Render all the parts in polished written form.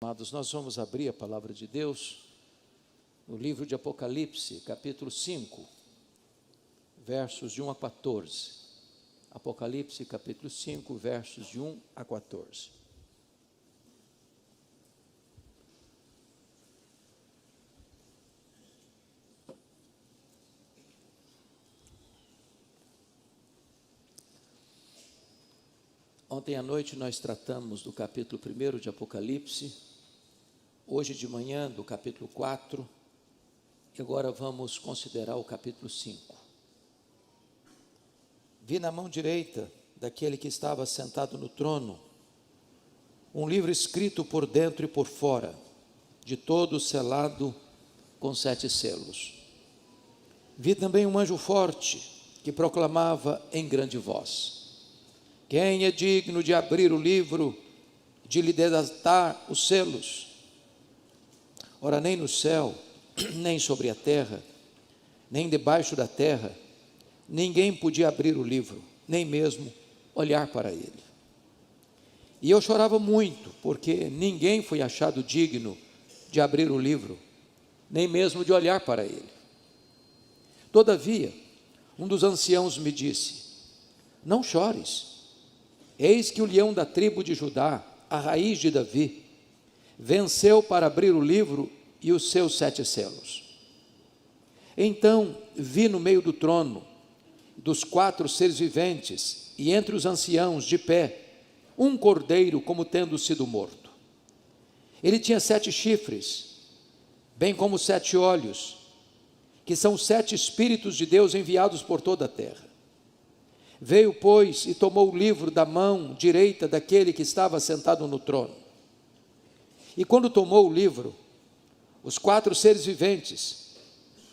Amados, nós vamos abrir a palavra de Deus no livro de Apocalipse, capítulo 5, versos de 1 a 14. Apocalipse, capítulo 5, versos de 1 a 14. Ontem à noite nós tratamos do capítulo 1 de Apocalipse, hoje de manhã do capítulo 4, e agora vamos considerar o capítulo 5. Vi na mão direita daquele que estava sentado no trono, um livro escrito por dentro e por fora, de todo selado com 7 selos. Vi também um anjo forte que proclamava em grande voz: quem é digno de abrir o livro, de lhe desatar os selos? Ora, nem no céu, nem sobre a terra, nem debaixo da terra, ninguém podia abrir o livro, nem mesmo olhar para ele. E eu chorava muito, porque ninguém foi achado digno de abrir o livro, nem mesmo de olhar para ele. Todavia, um dos anciãos me disse: não chores, eis que o leão da tribo de Judá, a raiz de Davi, venceu para abrir o livro e os seus 7 selos. Então vi no meio do trono, dos 4 seres viventes, e entre os anciãos de pé, um cordeiro como tendo sido morto. Ele tinha 7 chifres, bem como 7 olhos, que são 7 Espíritos de Deus enviados por toda a terra. Veio, pois, e tomou o livro da mão direita daquele que estava sentado no trono. E quando tomou o livro, os 4 seres viventes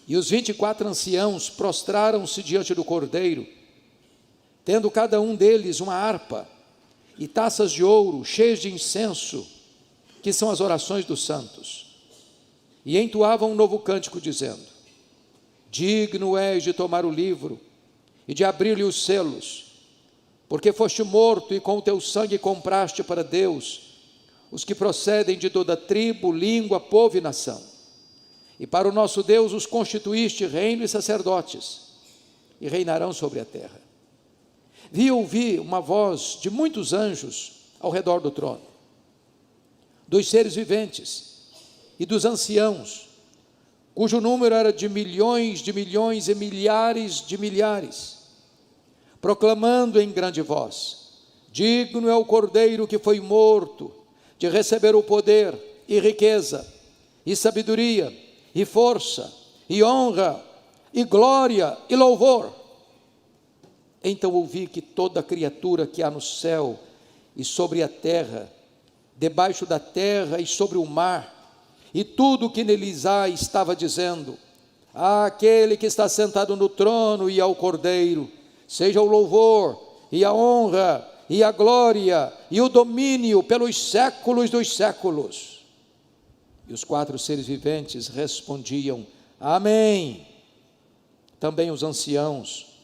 e os 24 anciãos prostraram-se diante do cordeiro, tendo cada um deles uma harpa e taças de ouro cheias de incenso, que são as orações dos santos. E entoavam um novo cântico, dizendo: digno és de tomar o livro e de abrir-lhe os selos, porque foste morto e com o teu sangue compraste para Deus os que procedem de toda tribo, língua, povo e nação. E para o nosso Deus os constituíste reino e sacerdotes, e reinarão sobre a terra. Vi e ouvi uma voz de muitos anjos ao redor do trono, dos seres viventes e dos anciãos, cujo número era de milhões e milhares de milhares, proclamando em grande voz: digno é o cordeiro que foi morto de receber o poder e riqueza, e sabedoria, e força, e honra, e glória, e louvor. Então ouvi que toda criatura que há no céu e sobre a terra, debaixo da terra e sobre o mar, e tudo o que neles há, estava dizendo: àquele que está sentado no trono e ao cordeiro, seja o louvor, e a honra, e a glória, e o domínio pelos séculos dos séculos. E os 4 seres viventes respondiam: amém. Também os anciãos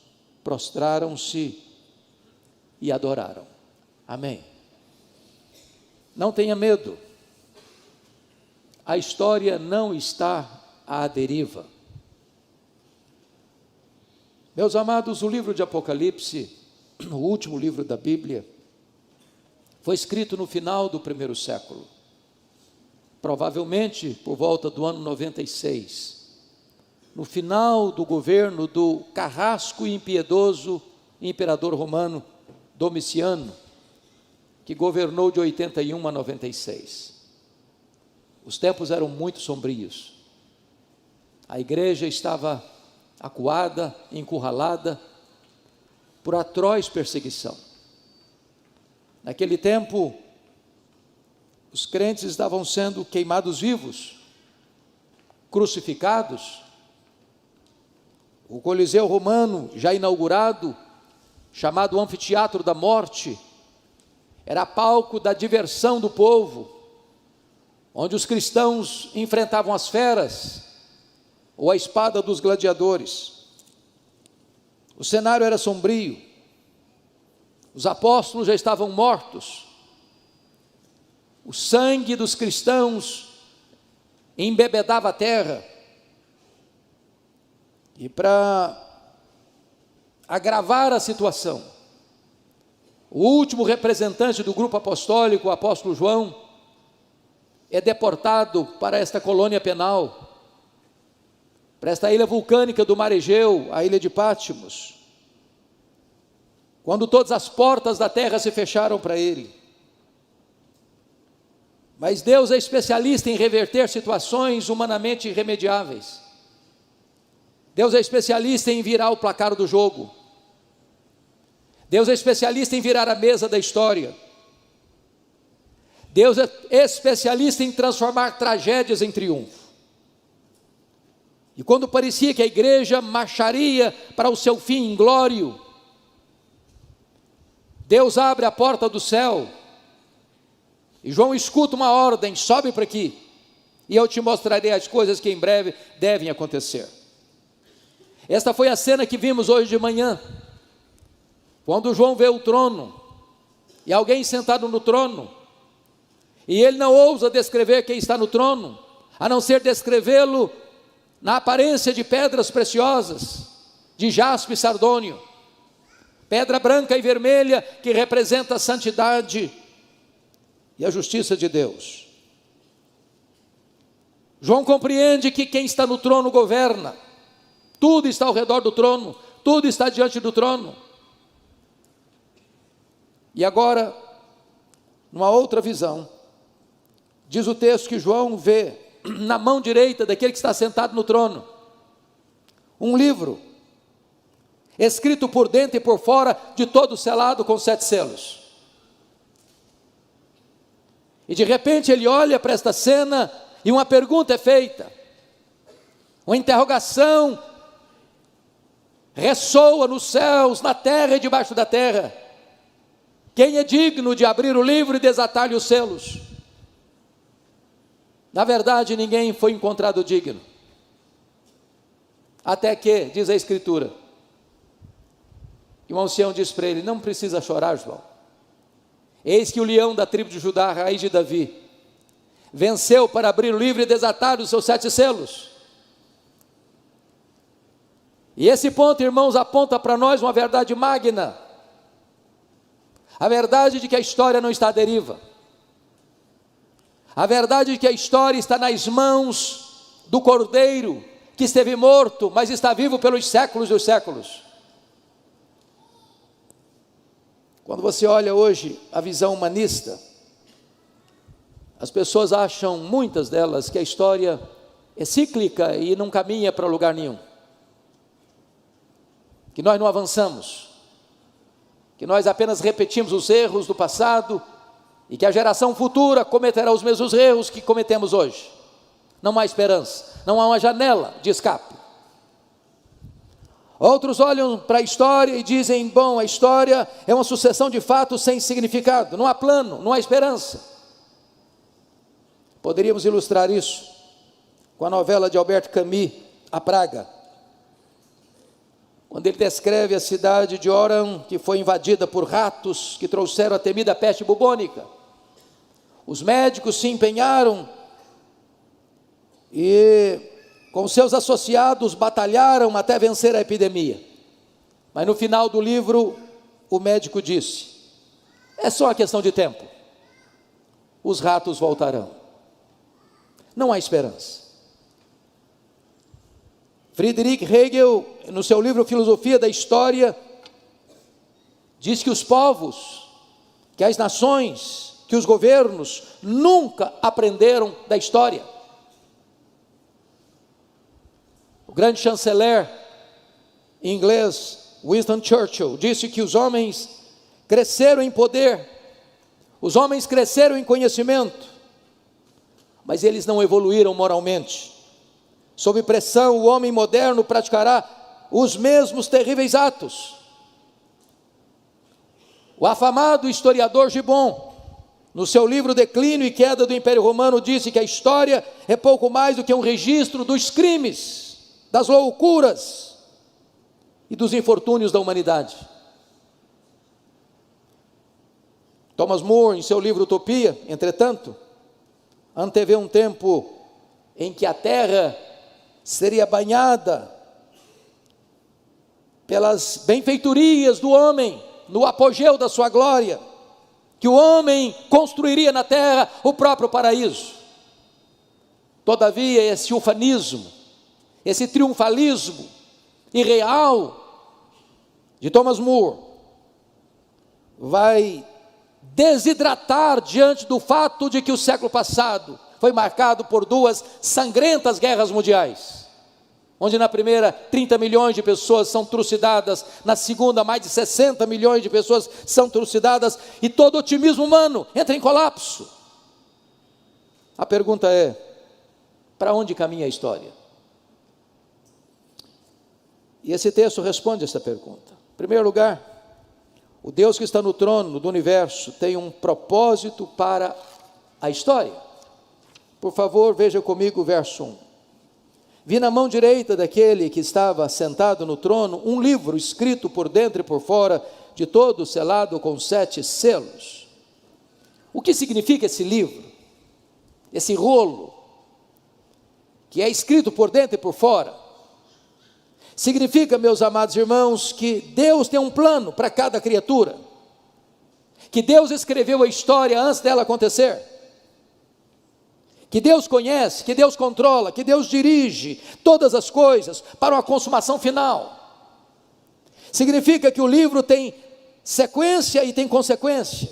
prostraram-se e adoraram. Amém. Não tenha medo, a história não está à deriva. Meus amados, o livro de Apocalipse, o último livro da Bíblia, foi escrito no final do 1º século, provavelmente por volta do ano 96, no final do governo do carrasco e impiedoso imperador romano Domiciano, que governou de 81 a 96. Os tempos eram muito sombrios, a igreja estava acuada, encurralada por atroz perseguição. Naquele tempo, os crentes estavam sendo queimados vivos, crucificados. O Coliseu Romano, já inaugurado, chamado Anfiteatro da Morte, era palco da diversão do povo, onde os cristãos enfrentavam as feras ou a espada dos gladiadores. O cenário era sombrio, os apóstolos já estavam mortos, o sangue dos cristãos embebedava a terra. E para agravar a situação, o último representante do grupo apostólico, o apóstolo João, é deportado para esta colônia penal, para esta ilha vulcânica do mar Egeu, a ilha de Patmos, quando todas as portas da terra se fecharam para ele. Mas Deus é especialista em reverter situações humanamente irremediáveis. Deus é especialista em virar o placar do jogo. Deus é especialista em virar a mesa da história. Deus é especialista em transformar tragédias em triunfo. E quando parecia que a igreja marcharia para o seu fim inglório, Deus abre a porta do céu, e João escuta uma ordem: sobe para aqui, e eu te mostrarei as coisas que em breve devem acontecer. Esta foi a cena que vimos hoje de manhã, quando João vê o trono, e alguém sentado no trono, e ele não ousa descrever quem está no trono, a não ser descrevê-lo na aparência de pedras preciosas, de jaspe e sardônio, pedra branca e vermelha que representa a santidade e a justiça de Deus. João compreende que quem está no trono governa, tudo está ao redor do trono, tudo está diante do trono. E agora, numa outra visão, diz o texto que João vê na mão direita daquele que está sentado no trono um livro, escrito por dentro e por fora, de todo selado com 7 selos. E de repente ele olha para esta cena e uma pergunta é feita, uma interrogação ressoa nos céus, na terra e debaixo da terra: quem é digno de abrir o livro e desatar-lhe os selos? Na verdade, ninguém foi encontrado digno, até que, diz a Escritura, e o ancião diz para ele: não precisa chorar, João, eis que o leão da tribo de Judá, a raiz de Davi, venceu para abrir o livro e desatar os seus 7 selos. E esse ponto, irmãos, aponta para nós uma verdade magna, a verdade de que a história não está à deriva, a verdade de que a história está nas mãos do Cordeiro, que esteve morto, mas está vivo pelos séculos dos séculos. Quando você olha hoje a visão humanista, as pessoas acham, muitas delas, que a história é cíclica e não caminha para lugar nenhum, que nós não avançamos, que nós apenas repetimos os erros do passado e que a geração futura cometerá os mesmos erros que cometemos hoje. Não há esperança, não há uma janela de escape. Outros olham para a história e dizem: bom, a história é uma sucessão de fatos sem significado, não há plano, não há esperança. Poderíamos ilustrar isso com a novela de Albert Camus, A Praga, quando ele descreve a cidade de Oran, que foi invadida por ratos que trouxeram a temida peste bubônica. Os médicos se empenharam e, com seus associados, batalharam até vencer a epidemia. Mas no final do livro, o médico disse: é só uma questão de tempo, os ratos voltarão. Não há esperança. Friedrich Hegel, no seu livro Filosofia da História, diz que os povos, que as nações, que os governos nunca aprenderam da história. O grande chanceler inglês Winston Churchill disse que os homens cresceram em poder, os homens cresceram em conhecimento, mas eles não evoluíram moralmente. Sob pressão, o homem moderno praticará os mesmos terríveis atos. O afamado historiador Gibbon, no seu livro Declínio e Queda do Império Romano, disse que a história é pouco mais do que um registro dos crimes, das loucuras e dos infortúnios da humanidade. Thomas More, em seu livro Utopia, entretanto, antevê um tempo em que a terra seria banhada pelas benfeitorias do homem, no apogeu da sua glória, que o homem construiria na terra o próprio paraíso. Todavia, esse ufanismo, esse triunfalismo irreal de Thomas More vai desidratar diante do fato de que o século passado foi marcado por duas sangrentas guerras mundiais, onde na primeira 30 milhões de pessoas são trucidadas, na segunda mais de 60 milhões de pessoas são trucidadas, e todo otimismo humano entra em colapso. A pergunta é: para onde caminha a história? E esse texto responde essa pergunta. Em primeiro lugar, o Deus que está no trono do universo tem um propósito para a história. Por favor, veja comigo o verso 1. Vi na mão direita daquele que estava sentado no trono um livro escrito por dentro e por fora, de todo selado com 7 selos. O que significa esse livro? Esse rolo, que é escrito por dentro e por fora? Significa, meus amados irmãos, que Deus tem um plano para cada criatura, que Deus escreveu a história antes dela acontecer, que Deus conhece, que Deus controla, que Deus dirige todas as coisas para uma consumação final. Significa que o livro tem sequência e tem consequência.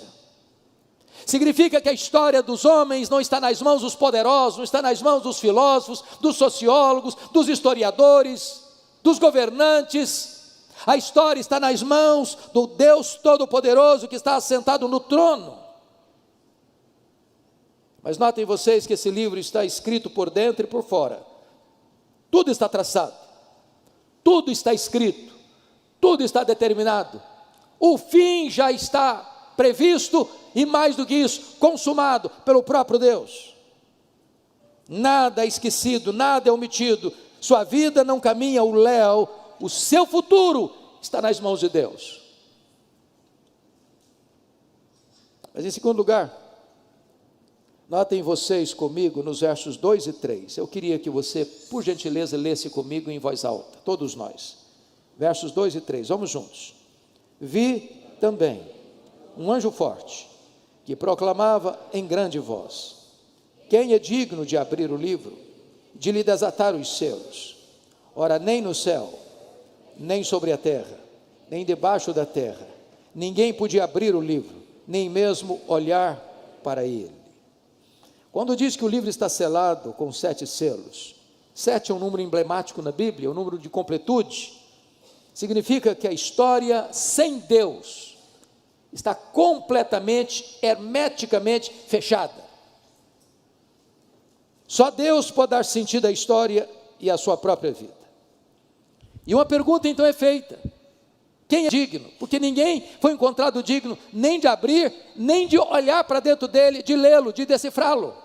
Significa que a história dos homens não está nas mãos dos poderosos, não está nas mãos dos filósofos, dos sociólogos, dos historiadores, dos governantes. A história está nas mãos do Deus Todo-Poderoso que está assentado no trono. Mas notem vocês que esse livro está escrito por dentro e por fora. Tudo está traçado, tudo está escrito, tudo está determinado. O fim já está previsto e, mais do que isso, consumado pelo próprio Deus. Nada é esquecido, nada é omitido. Sua vida não caminha ao léu, o seu futuro está nas mãos de Deus. Mas em segundo lugar, notem vocês comigo nos versos 2 e 3. Eu queria que você, por gentileza, lesse comigo em voz alta, todos nós. Versos 2 e 3, vamos juntos. Vi também um anjo forte, que proclamava em grande voz: quem é digno de abrir o livro, de lhe desatar os selos? Ora, nem no céu, nem sobre a terra, nem debaixo da terra, ninguém podia abrir o livro, nem mesmo olhar para ele. Quando diz que o livro está selado com 7 selos, 7 é um número emblemático na Bíblia, um número de completude. Significa que a história sem Deus está completamente, hermeticamente fechada. Só Deus pode dar sentido à história e à sua própria vida. E uma pergunta então é feita: quem é digno? Porque ninguém foi encontrado digno nem de abrir, nem de olhar para dentro dele, de lê-lo, de decifrá-lo.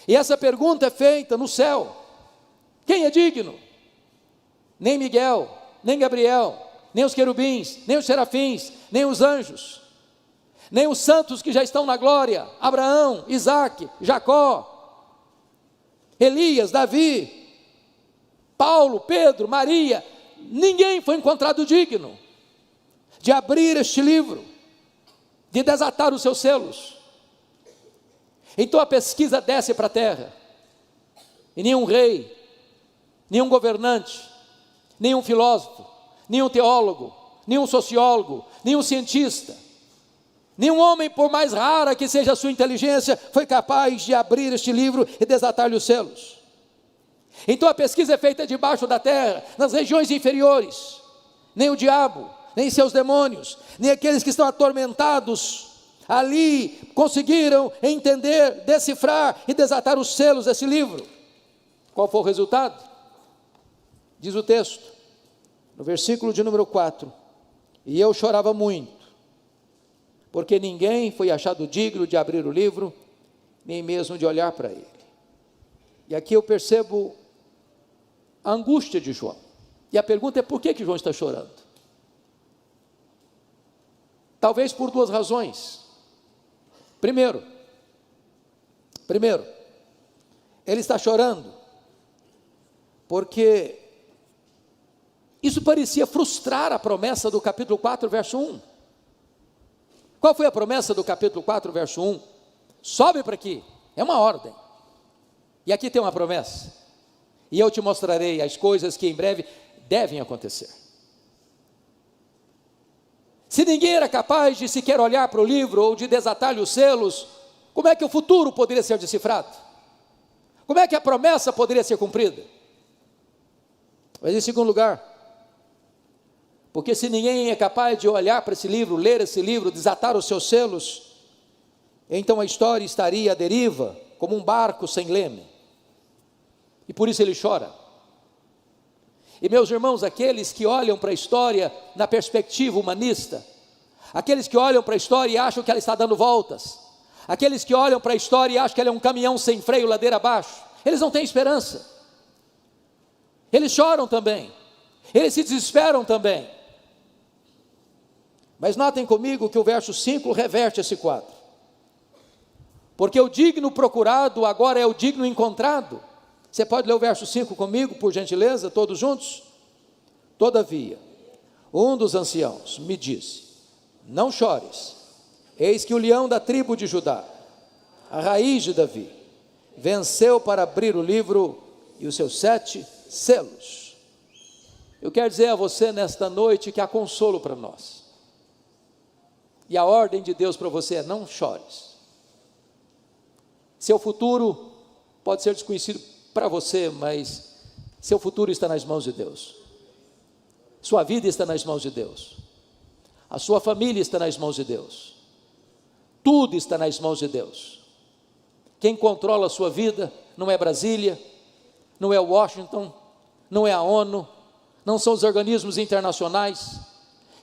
E essa pergunta é feita no céu: quem é digno? Nem Miguel, nem Gabriel, nem os querubins, nem os serafins, nem os anjos, nem os santos que já estão na glória, Abraão, Isaque, Jacó, Elias, Davi, Paulo, Pedro, Maria. Ninguém foi encontrado digno de abrir este livro, de desatar os seus selos. Então a pesquisa desce para a terra, e nenhum rei, nenhum governante, nenhum filósofo, nenhum teólogo, nenhum sociólogo, nenhum cientista, nenhum homem, por mais rara que seja a sua inteligência, foi capaz de abrir este livro e desatar-lhe os selos. Então a pesquisa é feita debaixo da terra, nas regiões inferiores. Nem o diabo, nem seus demônios, nem aqueles que estão atormentados ali conseguiram entender, decifrar e desatar os selos desse livro. Qual foi o resultado? Diz o texto, no versículo de número 4: e eu chorava muito, porque ninguém foi achado digno de abrir o livro, nem mesmo de olhar para ele. E aqui eu percebo a angústia de João. E a pergunta é: por que João está chorando? Talvez por duas razões. Primeiro, ele está chorando, porque isso parecia frustrar a promessa do capítulo 4, verso 1. Qual foi a promessa do capítulo 4, verso 1? Sobe para aqui, é uma ordem. E aqui tem uma promessa. E eu te mostrarei as coisas que em breve devem acontecer. Se ninguém era capaz de sequer olhar para o livro ou de desatar-lhe os selos, como é que o futuro poderia ser decifrado? Como é que a promessa poderia ser cumprida? Mas em segundo lugar, porque se ninguém é capaz de olhar para esse livro, ler esse livro, desatar os seus selos, então a história estaria à deriva, como um barco sem leme. E por isso ele chora. E meus irmãos, aqueles que olham para a história na perspectiva humanista, aqueles que olham para a história e acham que ela está dando voltas, aqueles que olham para a história e acham que ela é um caminhão sem freio, ladeira abaixo, eles não têm esperança. Eles choram também, eles se desesperam também. Mas notem comigo que o verso 5 reverte esse quadro. Porque o digno procurado agora é o digno encontrado. Você pode ler o verso 5 comigo, por gentileza, todos juntos? Todavia, um dos anciãos me disse: não chores, eis que o leão da tribo de Judá, a raiz de Davi, venceu para abrir o livro e os seus 7 selos. Eu quero dizer a você nesta noite que há consolo para nós. E a ordem de Deus para você é: não chores. Seu futuro pode ser desconhecido para você, mas seu futuro está nas mãos de Deus. Sua vida está nas mãos de Deus. A sua família está nas mãos de Deus. Tudo está nas mãos de Deus. Quem controla a sua vida não é Brasília, não é Washington, não é a ONU, não são os organismos internacionais.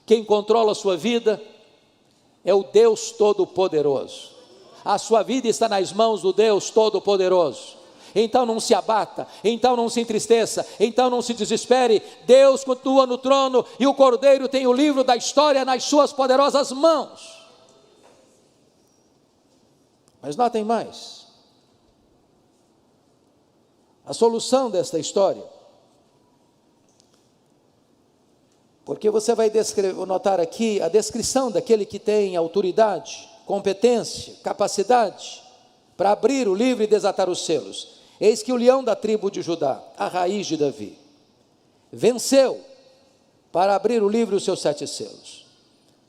Quem controla a sua vida é o Deus Todo-Poderoso. A sua vida está nas mãos do Deus Todo-Poderoso. Então não se abata, então não se entristeça, então não se desespere. Deus continua no trono e o Cordeiro tem o livro da história nas suas poderosas mãos. Mas notem mais. A solução desta história, porque você vai notar aqui a descrição daquele que tem autoridade, competência, capacidade para abrir o livro e desatar os selos. Eis que o leão da tribo de Judá, a raiz de Davi, venceu para abrir o livro e os seus 7 selos.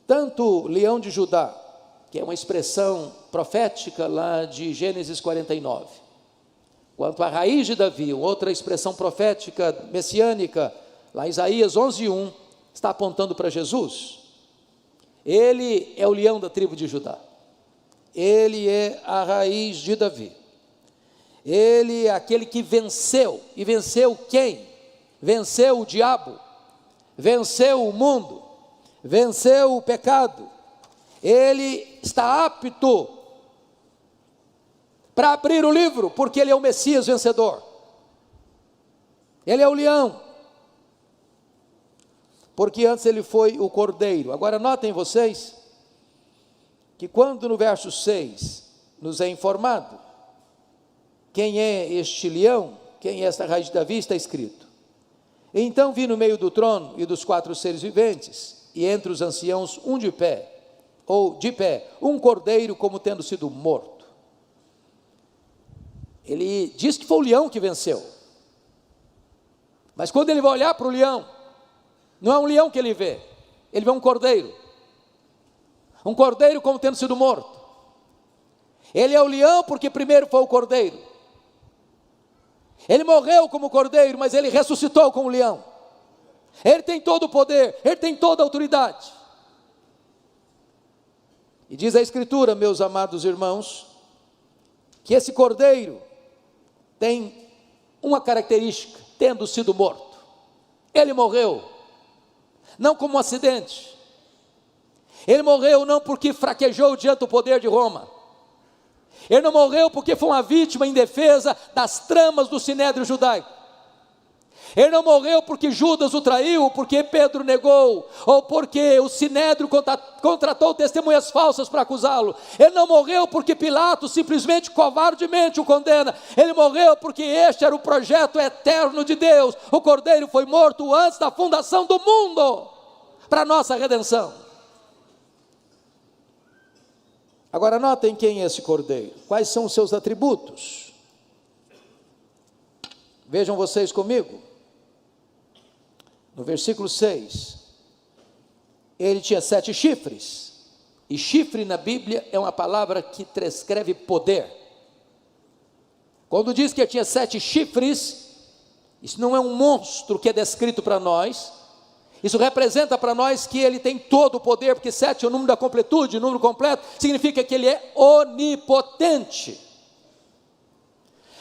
Tanto o leão de Judá, que é uma expressão profética lá de Gênesis 49, quanto a raiz de Davi, outra expressão profética messiânica, lá em Isaías 11:1, está apontando para Jesus. Ele é o leão da tribo de Judá. Ele é a raiz de Davi. Ele é aquele que venceu. E venceu quem? Venceu o diabo, venceu o mundo, venceu o pecado. Ele está apto para abrir o livro, porque ele é o Messias vencedor. Ele é o leão, porque antes ele foi o cordeiro. Agora notem vocês, que quando no verso 6 nos é informado quem é este leão, quem é esta raiz de Davi, está escrito: então vi no meio do trono e dos 4 seres viventes, e entre os anciãos um de pé, um cordeiro como tendo sido morto. Ele diz que foi o leão que venceu, mas quando ele vai olhar para o leão, não é um leão que ele vê um cordeiro como tendo sido morto. Ele é o leão porque primeiro foi o cordeiro. Ele morreu como cordeiro, mas ele ressuscitou como leão. Ele tem todo o poder, ele tem toda a autoridade. E diz a Escritura, meus amados irmãos, que esse cordeiro tem uma característica: tendo sido morto. Ele morreu não como um acidente. Ele morreu não porque fraquejou diante do poder de Roma. Ele não morreu porque foi uma vítima indefesa das tramas do sinédrio judaico. Ele não morreu porque Judas o traiu, porque Pedro negou, ou porque o Sinédrio contratou testemunhas falsas para acusá-lo. Ele não morreu porque Pilatos simplesmente covardemente o condena. Ele morreu porque este era o projeto eterno de Deus. O Cordeiro foi morto antes da fundação do mundo, para a nossa redenção. Agora notem quem é esse Cordeiro, quais são os seus atributos. Vejam vocês comigo. No versículo 6, ele tinha 7 chifres, e chifre na Bíblia é uma palavra que descreve poder. Quando diz que ele tinha 7 chifres, isso não é um monstro que é descrito para nós, isso representa para nós que ele tem todo o poder, porque 7 é o número da completude, o número completo, significa que ele é onipotente.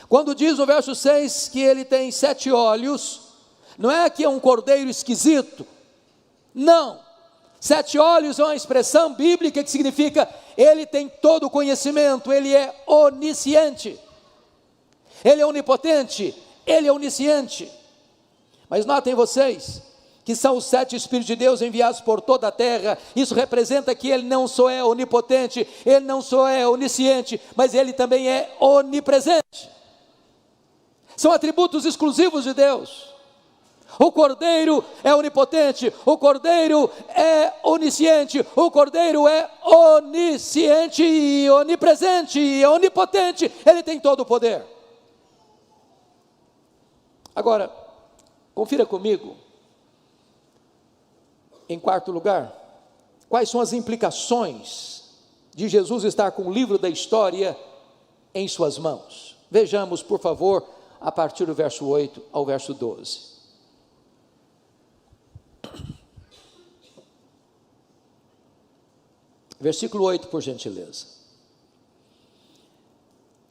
Quando diz no verso 6 que ele tem 7 olhos, não é que é um cordeiro esquisito, não. 7 olhos é uma expressão bíblica que significa ele tem todo o conhecimento, ele é onisciente, ele é onipotente, ele é onisciente. Mas notem vocês que são os 7 Espíritos de Deus enviados por toda a terra. Isso representa que ele não só é onipotente, ele não só é onisciente, mas ele também é onipresente. São atributos exclusivos de Deus. O Cordeiro é onipotente, o Cordeiro é onisciente, o Cordeiro é onisciente e onipresente e onipotente, ele tem todo o poder. Agora, confira comigo, em quarto lugar, quais são as implicações de Jesus estar com o livro da história em suas mãos. Vejamos, por favor, a partir do verso 8 ao verso 12. Versículo 8, por gentileza.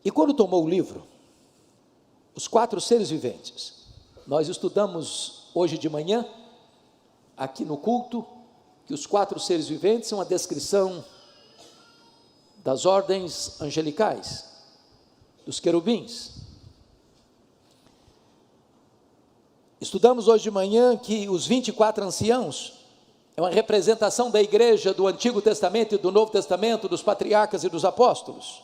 E quando tomou o livro, os 4 seres viventes, nós estudamos hoje de manhã, aqui no culto, que os 4 seres viventes são a descrição das ordens angelicais, dos querubins. Estudamos hoje de manhã que os 24 anciãos é uma representação da igreja do Antigo Testamento e do Novo Testamento, dos patriarcas e dos apóstolos.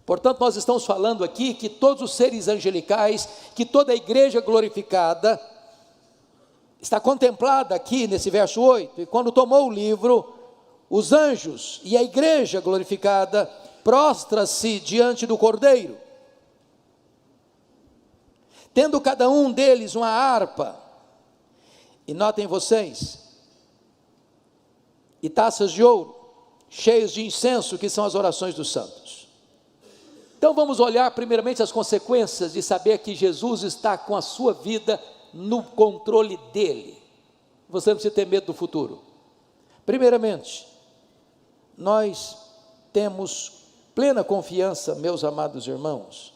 Portanto, nós estamos falando aqui que todos os seres angelicais, que toda a igreja glorificada, está contemplada aqui nesse verso 8, e quando tomou o livro, os anjos e a igreja glorificada prostra-se diante do Cordeiro, tendo cada um deles uma harpa, e notem vocês, e taças de ouro, cheios de incenso, que são as orações dos santos. Então vamos olhar primeiramente as consequências de saber que Jesus está com a sua vida no controle dele. Você não precisa ter medo do futuro. Primeiramente, nós temos plena confiança, meus amados irmãos,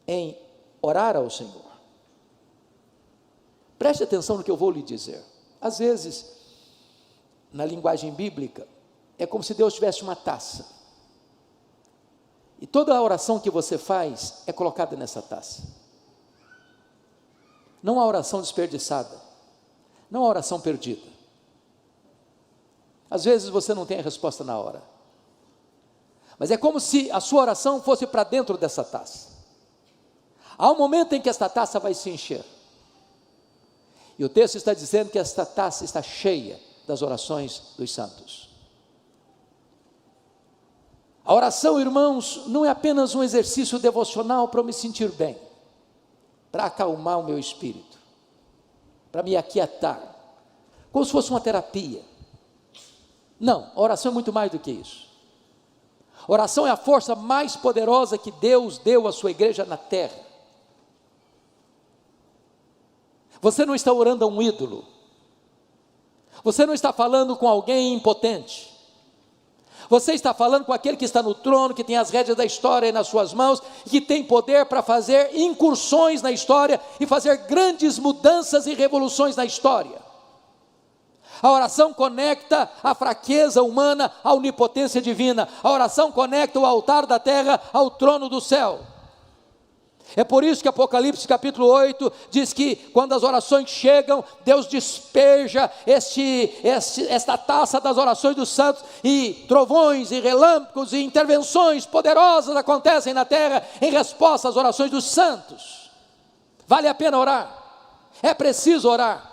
em orar ao Senhor. Preste atenção no que eu vou lhe dizer. Às vezes, na linguagem bíblica, é como se Deus tivesse uma taça, e toda a oração que você faz é colocada nessa taça. Não há oração desperdiçada, não há oração perdida. Às vezes você não tem a resposta na hora, mas é como se a sua oração fosse para dentro dessa taça. Há um momento em que esta taça vai se encher, e o texto está dizendo que esta taça está cheia das orações dos santos. A oração, irmãos, não é apenas um exercício devocional para eu me sentir bem, para acalmar o meu espírito, para me aquietar, como se fosse uma terapia. Não, a oração é muito mais do que isso. A oração é a força mais poderosa que Deus deu à sua igreja na terra. Você não está orando a um ídolo, você não está falando com alguém impotente, você está falando com aquele que está no trono, que tem as rédeas da história nas suas mãos, que tem poder para fazer incursões na história e fazer grandes mudanças e revoluções na história. A oração conecta a fraqueza humana à onipotência divina. A oração conecta o altar da terra ao trono do céu. É por isso que Apocalipse capítulo 8 diz que quando as orações chegam, Deus despeja esta taça das orações dos santos, e trovões, e relâmpagos, e intervenções poderosas acontecem na terra em resposta às orações dos santos. Vale a pena orar, é preciso orar,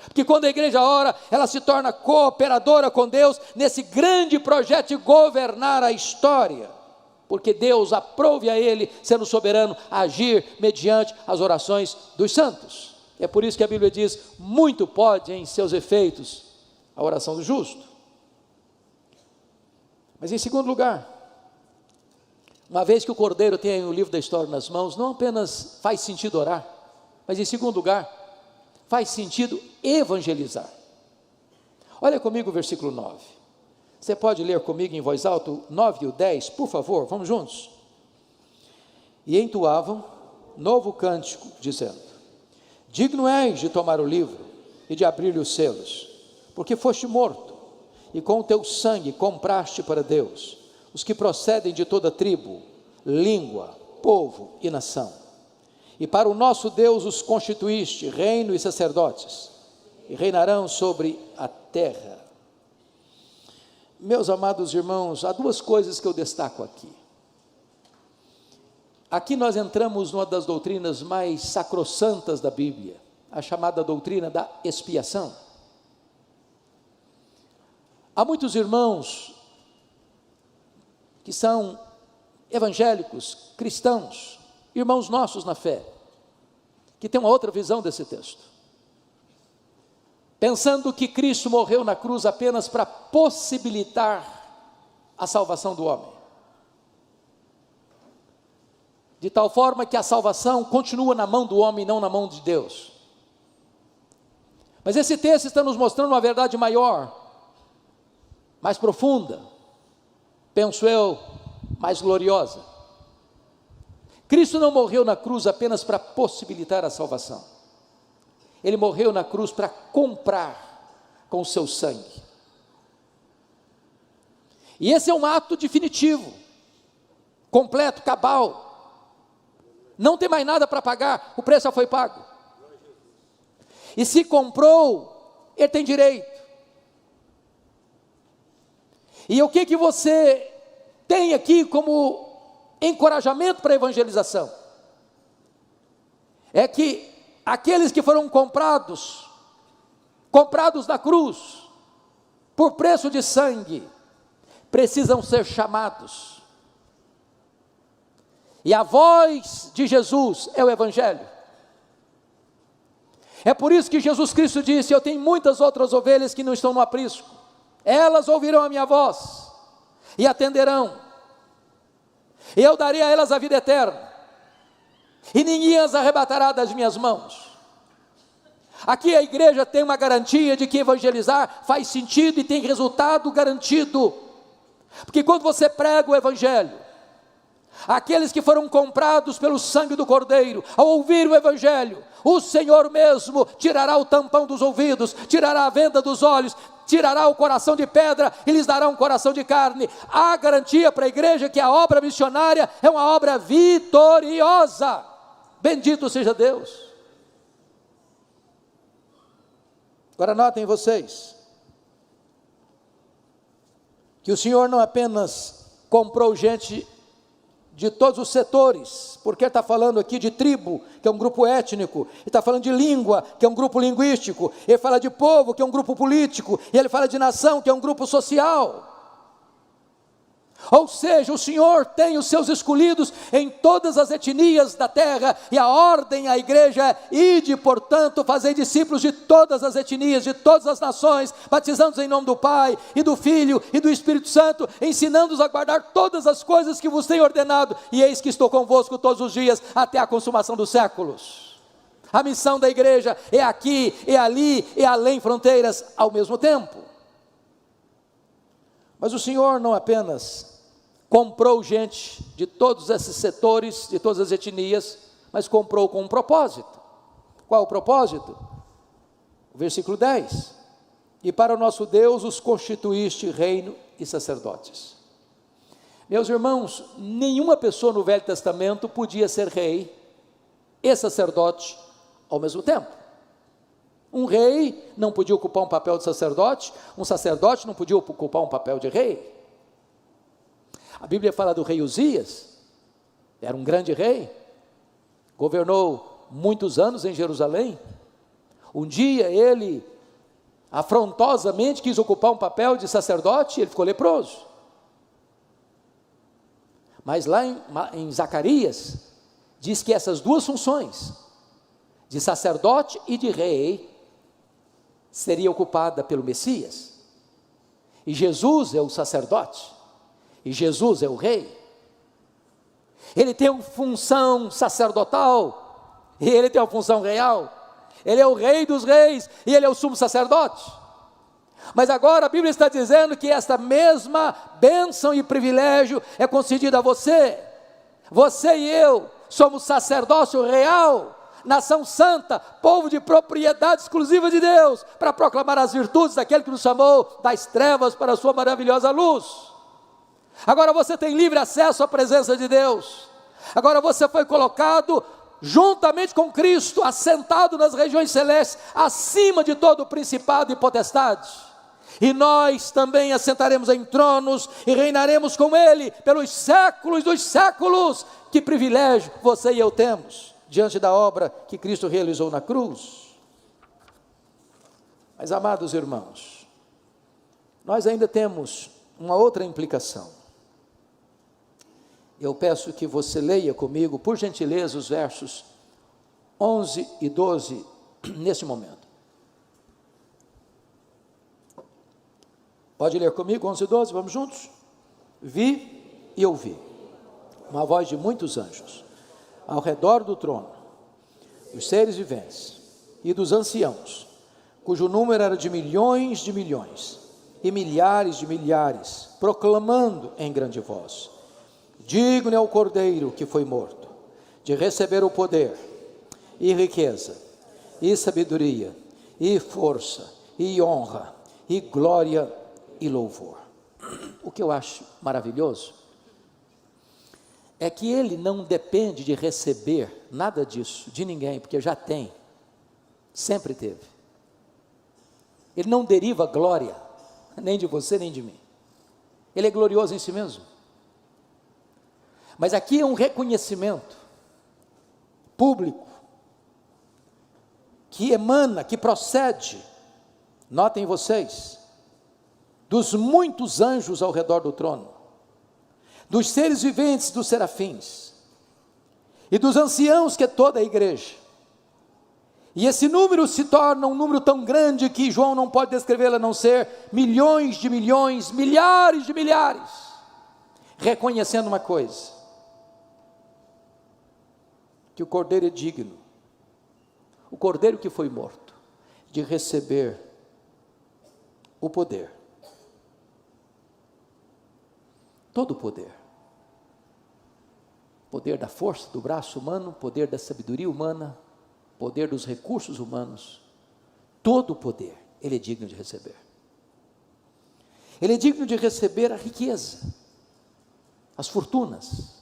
porque quando a igreja ora, ela se torna cooperadora com Deus nesse grande projeto de governar a história, porque Deus aprove a Ele, sendo soberano, agir mediante as orações dos santos. É por isso que a Bíblia diz: muito pode em seus efeitos a oração do justo. Mas em segundo lugar, uma vez que o Cordeiro tem o livro da história nas mãos, não apenas faz sentido orar, mas em segundo lugar, faz sentido evangelizar. Olha comigo o versículo 9. Você pode ler comigo em voz alta o 9 e o 10, por favor, vamos juntos. E entoavam novo cântico, dizendo: digno és de tomar o livro e de abrir-lhe os selos, porque foste morto, e com o teu sangue compraste para Deus os que procedem de toda tribo, língua, povo e nação. E para o nosso Deus os constituíste reino e sacerdotes, e reinarão sobre a terra. Meus amados irmãos, há duas coisas que eu destaco aqui. Aqui nós entramos numa das doutrinas mais sacrossantas da Bíblia, a chamada doutrina da expiação. Há muitos irmãos que são evangélicos, cristãos, irmãos nossos na fé, que têm uma outra visão desse texto, pensando que Cristo morreu na cruz apenas para possibilitar a salvação do homem, de tal forma que a salvação continua na mão do homem e não na mão de Deus. Mas esse texto está nos mostrando uma verdade maior, mais profunda, penso eu, mais gloriosa. Cristo não morreu na cruz apenas para possibilitar a salvação. Ele morreu na cruz para comprar com o seu sangue. E esse é um ato definitivo, completo, cabal. Não tem mais nada para pagar, o preço já foi pago. E se comprou, ele tem direito. E o que você tem aqui como encorajamento para a evangelização? É que aqueles que foram comprados na cruz, por preço de sangue, precisam ser chamados. E a voz de Jesus é o Evangelho. É por isso que Jesus Cristo disse: eu tenho muitas outras ovelhas que não estão no aprisco, elas ouvirão a minha voz e atenderão, e eu darei a elas a vida eterna, e ninguém as arrebatará das minhas mãos. Aqui a igreja tem uma garantia de que evangelizar faz sentido e tem resultado garantido, porque quando você prega o Evangelho, aqueles que foram comprados pelo sangue do Cordeiro, ao ouvir o Evangelho, o Senhor mesmo tirará o tampão dos ouvidos, tirará a venda dos olhos, tirará o coração de pedra e lhes dará um coração de carne. Há garantia para a igreja que a obra missionária é uma obra vitoriosa. Bendito seja Deus. Agora notem vocês, que o Senhor não apenas comprou gente de todos os setores, porque ele está falando aqui de tribo, que é um grupo étnico, ele está falando de língua, que é um grupo linguístico, ele fala de povo, que é um grupo político, e ele fala de nação, que é um grupo social. Ou seja, o Senhor tem os seus escolhidos em todas as etnias da terra, e a ordem à igreja é: ide, portanto, fazei discípulos de todas as etnias, de todas as nações, batizando-os em nome do Pai, e do Filho, e do Espírito Santo, ensinando-os a guardar todas as coisas que vos tenho ordenado, e eis que estou convosco todos os dias, até a consumação dos séculos. A missão da igreja é aqui, é ali, é além fronteiras ao mesmo tempo. Mas o Senhor não apenas comprou gente de todos esses setores, de todas as etnias, mas comprou com um propósito. Qual o propósito? O versículo 10: e para o nosso Deus os constituíste reino e sacerdotes. Meus irmãos, nenhuma pessoa no Velho Testamento podia ser rei e sacerdote ao mesmo tempo. Um rei não podia ocupar um papel de sacerdote, um sacerdote não podia ocupar um papel de rei. A Bíblia fala do rei Uzias, era um grande rei, governou muitos anos em Jerusalém. Um dia ele afrontosamente quis ocupar um papel de sacerdote e ele ficou leproso. Mas lá em Zacarias, diz que essas duas funções, de sacerdote e de rei, seria ocupada pelo Messias. E Jesus é o sacerdote, e Jesus é o rei. Ele tem uma função sacerdotal, e ele tem uma função real. Ele é o rei dos reis, e ele é o sumo sacerdote. Mas agora a Bíblia está dizendo que esta mesma bênção e privilégio é concedida a você. Você e eu somos sacerdócio real, nação santa, povo de propriedade exclusiva de Deus, para proclamar as virtudes daquele que nos chamou das trevas para a sua maravilhosa luz. Agora você tem livre acesso à presença de Deus. Agora você foi colocado juntamente com Cristo, assentado nas regiões celestes, acima de todo o principado e potestade. E nós também assentaremos em tronos e reinaremos com Ele pelos séculos dos séculos. Que privilégio você e eu temos diante da obra que Cristo realizou na cruz. Mas, amados irmãos, nós ainda temos uma outra implicação. Eu peço que você leia comigo, por gentileza, os versos 11 e 12, neste momento. Pode ler comigo, 11 e 12, vamos juntos? Vi e ouvi uma voz de muitos anjos, ao redor do trono, dos seres viventes e dos anciãos, cujo número era de milhões e milhares de milhares, proclamando em grande voz: digno é o Cordeiro que foi morto, de receber o poder, e riqueza, e sabedoria, e força, e honra, e glória, e louvor. O que eu acho maravilhoso é que ele não depende de receber nada disso de ninguém, porque já tem, sempre teve. Ele não deriva glória, nem de você nem de mim. Ele é glorioso em si mesmo. Mas aqui é um reconhecimento público, que emana, que procede, notem vocês, dos muitos anjos ao redor do trono, dos seres viventes, dos serafins, e dos anciãos, que é toda a igreja. E esse número se torna um número tão grande que João não pode descrevê-lo a não ser milhões de milhões, milhares de milhares, reconhecendo uma coisa: que o Cordeiro é digno, o Cordeiro que foi morto, de receber o poder, todo o poder, poder da força do braço humano, poder da sabedoria humana, poder dos recursos humanos, todo o poder, ele é digno de receber. Ele é digno de receber a riqueza, as fortunas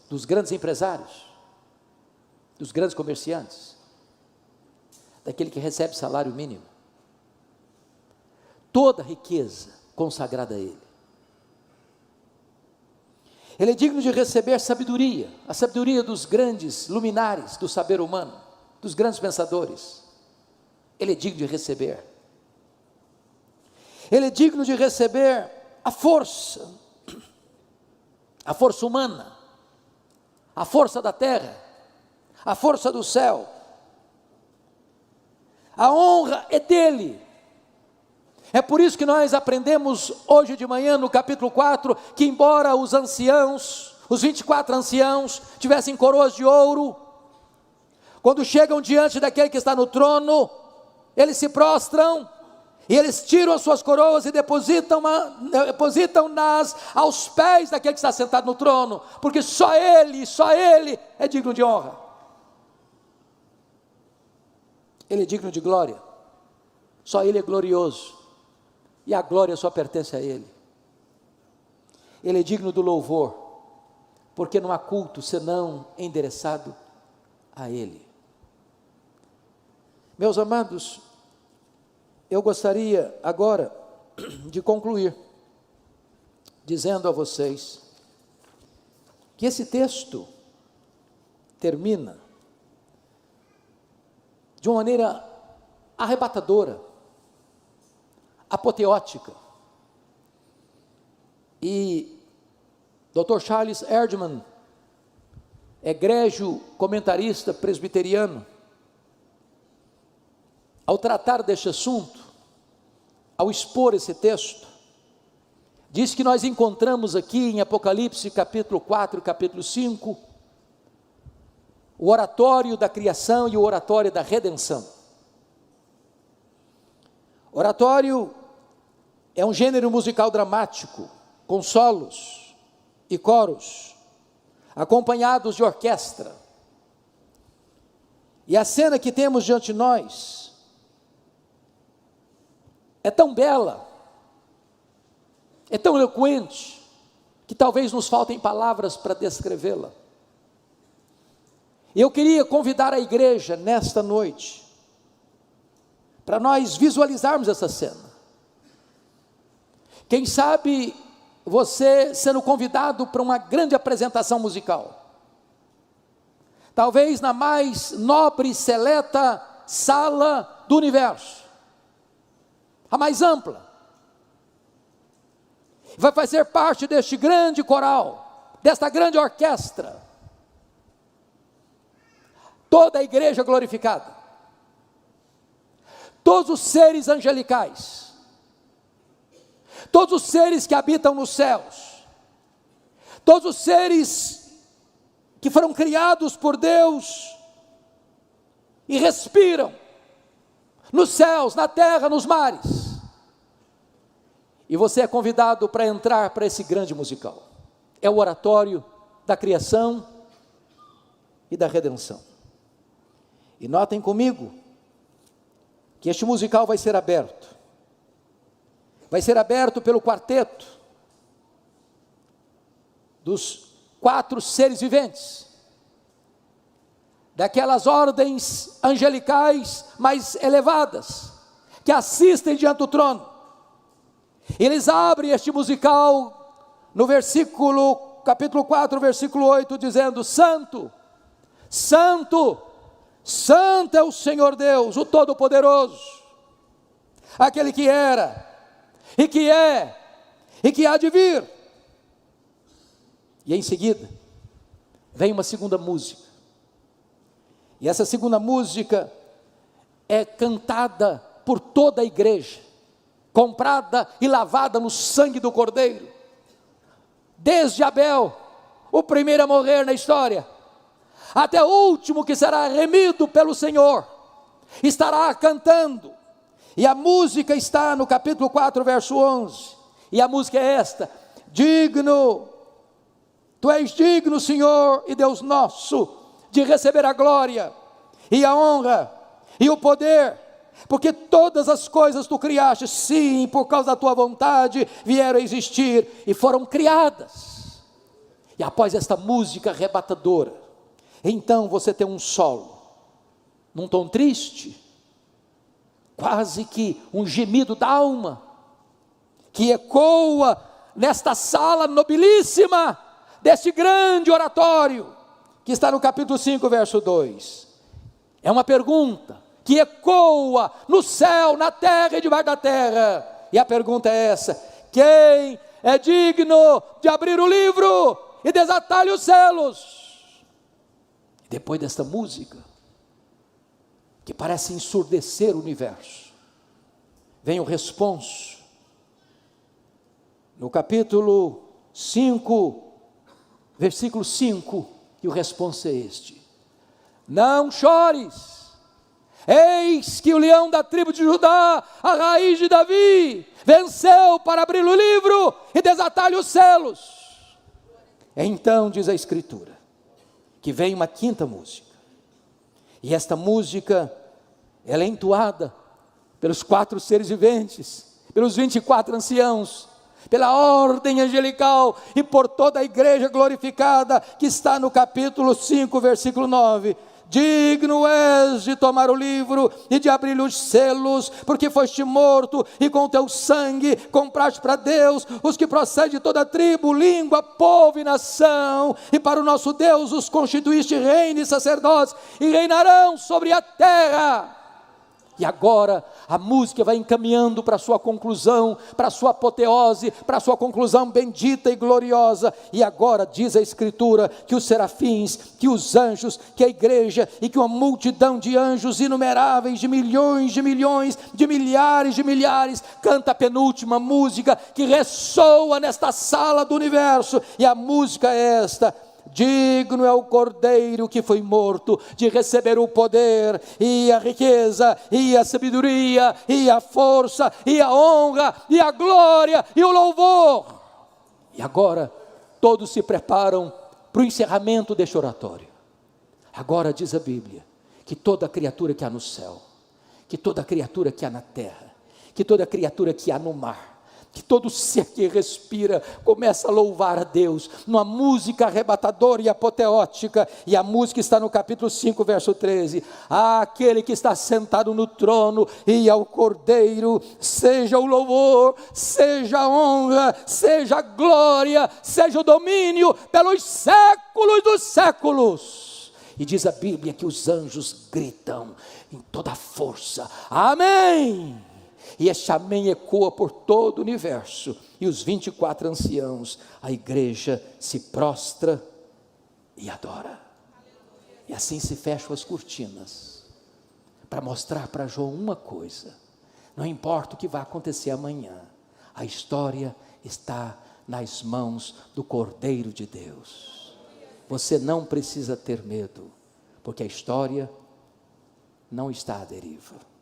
dos grandes empresários, dos grandes comerciantes, daquele que recebe salário mínimo, toda a riqueza consagrada a ele. Ele é digno de receber sabedoria, a sabedoria dos grandes luminares do saber humano, dos grandes pensadores. Ele é digno de receber. Ele é digno de receber a força humana, a força da terra, a força do céu. A honra é dele. É por isso que nós aprendemos hoje de manhã no capítulo 4, que embora os anciãos, os 24 anciãos, tivessem coroas de ouro, quando chegam diante daquele que está no trono, eles se prostram, e eles tiram as suas coroas e depositam-nas aos pés daquele que está sentado no trono, porque só ele é digno de honra. Ele é digno de glória, só ele é glorioso, e a glória só pertence a ele. Ele é digno do louvor, porque não há culto senão endereçado a Ele. Meus amados, eu gostaria agora de concluir dizendo a vocês que esse texto termina de uma maneira arrebatadora, apoteótica. E Dr. Charles Erdman, egrégio comentarista presbiteriano, ao tratar deste assunto, ao expor esse texto, diz que nós encontramos aqui em Apocalipse capítulo 4 e capítulo 5, o oratório da criação e o oratório da redenção. Oratório é um gênero musical dramático, com solos e coros, acompanhados de orquestra. E a cena que temos diante de nós é tão bela, é tão eloquente, que talvez nos faltem palavras para descrevê-la. Eu queria convidar a igreja nesta noite, para nós visualizarmos essa cena. Quem sabe você sendo convidado para uma grande apresentação musical, talvez na mais nobre e seleta sala do universo, a mais ampla, vai fazer parte deste grande coral, desta grande orquestra, toda a igreja glorificada, todos os seres angelicais, todos os seres que habitam nos céus, todos os seres que foram criados por Deus e respiram nos céus, na terra, nos mares. E você é convidado para entrar para esse grande musical. É o oratório da criação e da redenção. E notem comigo que este musical vai ser aberto. Vai ser aberto pelo quarteto dos 4 seres viventes, daquelas ordens angelicais mais elevadas, que assistem diante do trono. Eles abrem este musical no capítulo 4, versículo 8, dizendo: Santo, Santo, Santo é o Senhor Deus, o Todo-Poderoso, aquele que era, e que é, e que há de vir. E em seguida, vem uma segunda música, e essa segunda música é cantada por toda a igreja, comprada e lavada no sangue do Cordeiro, desde Abel, o primeiro a morrer na história, até o último que será remido pelo Senhor, estará cantando. E a música está no capítulo 4, verso 11, e a música é esta: digno, tu és digno, Senhor e Deus nosso, de receber a glória, e a honra, e o poder, porque todas as coisas tu criaste, sim, por causa da tua vontade, vieram a existir, e foram criadas. E após esta música arrebatadora, então você tem um solo, num tom triste, quase que um gemido da alma, que ecoa nesta sala nobilíssima, deste grande oratório, que está no capítulo 5, verso 2, é uma pergunta, que ecoa no céu, na terra e debaixo da terra, e a pergunta é essa: quem é digno de abrir o livro e desatar-lhe os selos? Depois desta música, que parece ensurdecer o universo, vem o responso, no capítulo 5, versículo 5, e o responso é este: não chores, eis que o leão da tribo de Judá, a raiz de Davi, venceu para abrir o livro e desatar-lhe os selos. Então diz a Escritura, que vem uma quinta música, e esta música, ela é entoada pelos 4 seres viventes, pelos 24 anciãos, pela ordem angelical e por toda a igreja glorificada, que está no capítulo 5, versículo 9, digno és de tomar o livro e de abrir os selos, porque foste morto e com teu sangue compraste para Deus os que procedem de toda tribo, língua, povo e nação, e para o nosso Deus os constituíste reino e sacerdotes, e reinarão sobre a terra. E agora a música vai encaminhando para a sua conclusão, para a sua apoteose, para a sua conclusão bendita e gloriosa. E agora diz a Escritura que os serafins, que os anjos, que a igreja e que uma multidão de anjos inumeráveis, de milhões, de milhares, canta a penúltima música que ressoa nesta sala do universo. E a música é esta: digno é o Cordeiro que foi morto de receber o poder e a riqueza e a sabedoria e a força e a honra e a glória e o louvor. E agora todos se preparam para o encerramento deste oratório. Agora diz a Bíblia que toda criatura que há no céu, que toda criatura que há na terra, que toda criatura que há no mar, que todo ser que respira começa a louvar a Deus, numa música arrebatadora e apoteótica. E a música está no capítulo 5, verso 13. Aquele que está sentado no trono e ao Cordeiro, seja o louvor, seja a honra, seja a glória, seja o domínio pelos séculos dos séculos. E diz a Bíblia que os anjos gritam em toda a força: amém! E este amém ecoa por todo o universo, e os 24 anciãos, a igreja se prostra e adora. E assim se fecham as cortinas, para mostrar para João uma coisa: não importa o que vai acontecer amanhã, a história está nas mãos do Cordeiro de Deus. Você não precisa ter medo, porque a história não está à deriva.